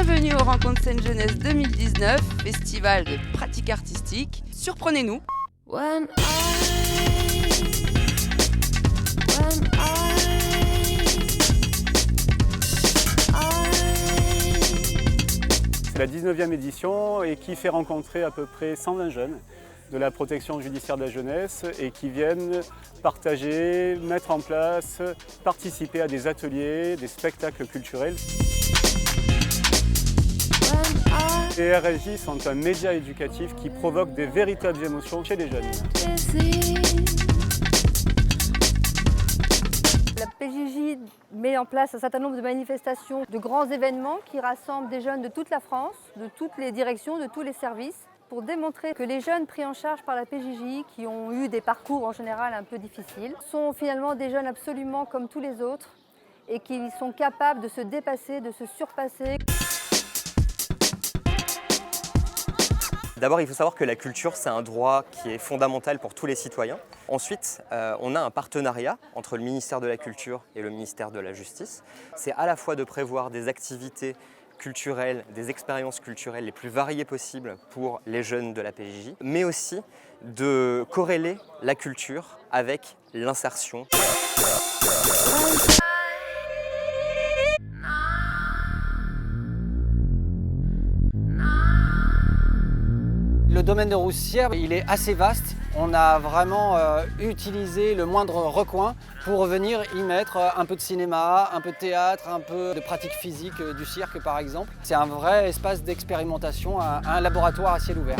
Bienvenue aux Rencontres Seine Jeunesse 2019, festival de pratique artistique. Surprenez-nous. C'est la 19e édition et qui fait rencontrer à peu près 120 jeunes de la protection judiciaire de la jeunesse et qui viennent partager, mettre en place, participer à des ateliers, des spectacles culturels. Les RSJ sont un média éducatif qui provoque des véritables émotions chez les jeunes. La PJJ met en place un certain nombre de manifestations, de grands événements qui rassemblent des jeunes de toute la France, de toutes les directions, de tous les services, pour démontrer que les jeunes pris en charge par la PJJ, qui ont eu des parcours en général un peu difficiles, sont finalement des jeunes absolument comme tous les autres et qui sont capables de se dépasser, de se surpasser. D'abord, il faut savoir que la culture, c'est un droit qui est fondamental pour tous les citoyens. Ensuite, on a un partenariat entre le ministère de la Culture et le ministère de la Justice. C'est à la fois de prévoir des activités culturelles, des expériences culturelles les plus variées possibles pour les jeunes de la PJJ, mais aussi de corréler la culture avec l'insertion. Le domaine de Roussières, il est assez vaste. On a vraiment utilisé le moindre recoin pour venir y mettre un peu de cinéma, un peu de théâtre, un peu de pratique physique du cirque par exemple. C'est un vrai espace d'expérimentation, un laboratoire à ciel ouvert.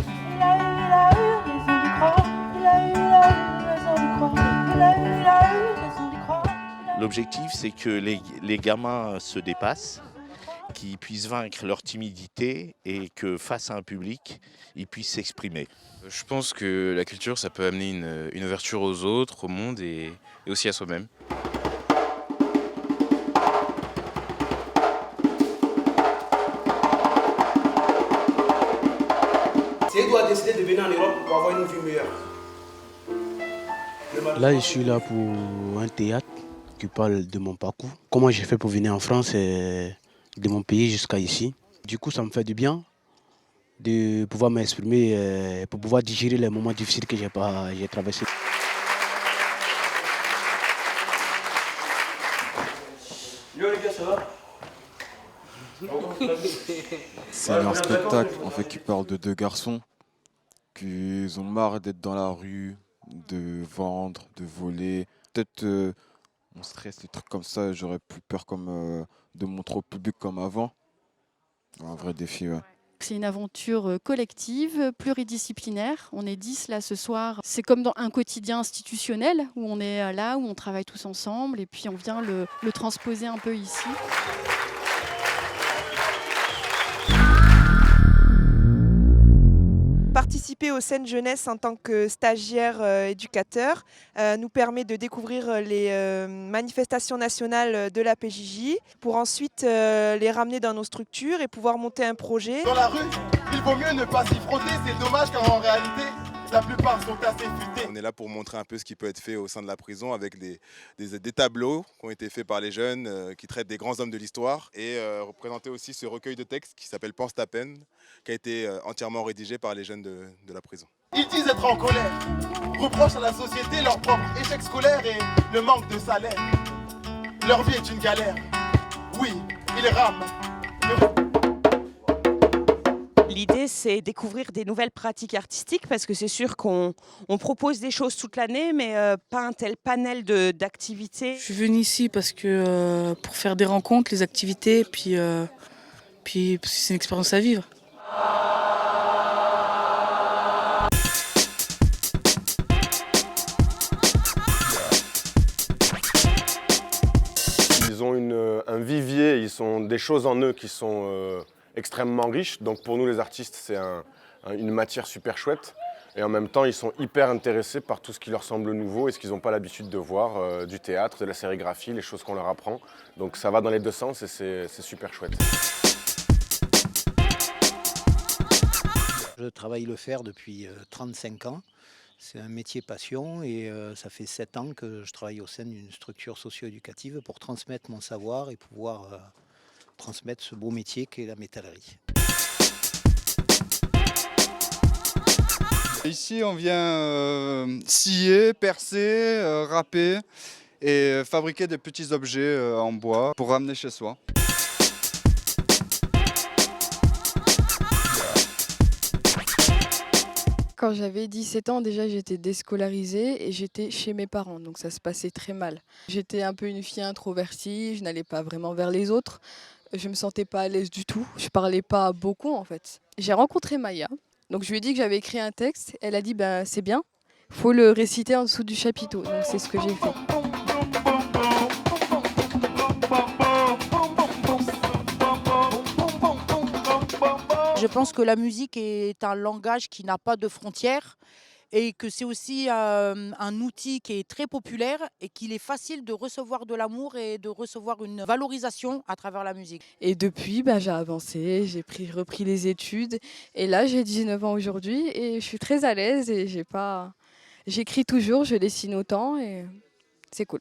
L'objectif, c'est que les gamins se dépassent, qu'ils puissent vaincre leur timidité et que face à un public, ils puissent s'exprimer. Je pense que la culture, ça peut amener une ouverture aux autres, au monde et aussi à soi-même. C'est Edouard a décidé de venir en Europe pour avoir une vie meilleure. Là, je suis là pour un théâtre qui parle de mon parcours. Comment j'ai fait pour venir en France et de mon pays jusqu'à ici. Du coup, ça me fait du bien de pouvoir m'exprimer, pour pouvoir digérer les moments difficiles que j'ai traversés. Yo les gars, ça va? C'est un spectacle en fait qui parle de deux garçons qui ont marre d'être dans la rue, de vendre, de voler. Peut-être on stresse, des trucs comme ça, j'aurais plus peur de montrer au public comme avant. Un vrai défi, ouais. C'est une aventure collective, pluridisciplinaire. On est 10 là ce soir. C'est comme dans un quotidien institutionnel où on est là, où on travaille tous ensemble et puis on vient le transposer un peu ici. Participer aux Seine Jeunesse en tant que stagiaire éducateur nous permet de découvrir les manifestations nationales de la PJJ pour ensuite les ramener dans nos structures et pouvoir monter un projet. Dans la rue, il vaut mieux ne pas s'y frotter, c'est dommage car en réalité, la plupart sont assez futés. On est là pour montrer un peu ce qui peut être fait au sein de la prison avec des tableaux qui ont été faits par les jeunes qui traitent des grands hommes de l'histoire et représenter aussi ce recueil de textes qui s'appelle Pense ta peine, qui a été entièrement rédigé par les jeunes de la prison. Ils disent être en colère, reprochent à la société leur propre échec scolaire et le manque de salaire. Leur vie est une galère, oui, ils rament. L'idée, c'est découvrir des nouvelles pratiques artistiques parce que c'est sûr qu'on propose des choses toute l'année, mais pas un tel panel d'activités. Je suis venue ici parce que pour faire des rencontres, les activités, puis parce que c'est une expérience à vivre. Ils ont un vivier, ils ont des choses en eux qui sont extrêmement riches. Donc pour nous les artistes, c'est une matière super chouette. Et en même temps, ils sont hyper intéressés par tout ce qui leur semble nouveau et ce qu'ils n'ont pas l'habitude de voir, du théâtre, de la sérigraphie, les choses qu'on leur apprend. Donc ça va dans les deux sens et c'est super chouette. Je travaille le fer depuis 35 ans. C'est un métier passion et ça fait 7 ans que je travaille au sein d'une structure socio-éducative pour transmettre mon savoir et pouvoir transmettre ce beau métier qu'est la métallerie. Ici, on vient scier, percer, râper et fabriquer des petits objets en bois pour ramener chez soi. Quand j'avais 17 ans, déjà j'étais déscolarisée et j'étais chez mes parents, donc ça se passait très mal. J'étais un peu une fille introvertie, je n'allais pas vraiment vers les autres, je me sentais pas à l'aise du tout, je parlais pas beaucoup en fait. J'ai rencontré Maya, donc je lui ai dit que j'avais écrit un texte, elle a dit ben c'est bien, faut le réciter en dessous du chapiteau, donc c'est ce que j'ai fait. Je pense que la musique est un langage qui n'a pas de frontières et que c'est aussi un outil qui est très populaire et qu'il est facile de recevoir de l'amour et de recevoir une valorisation à travers la musique. Et depuis, j'ai avancé, j'ai repris les études et là j'ai 19 ans aujourd'hui et je suis très à l'aise et j'écris toujours, je dessine autant et c'est cool.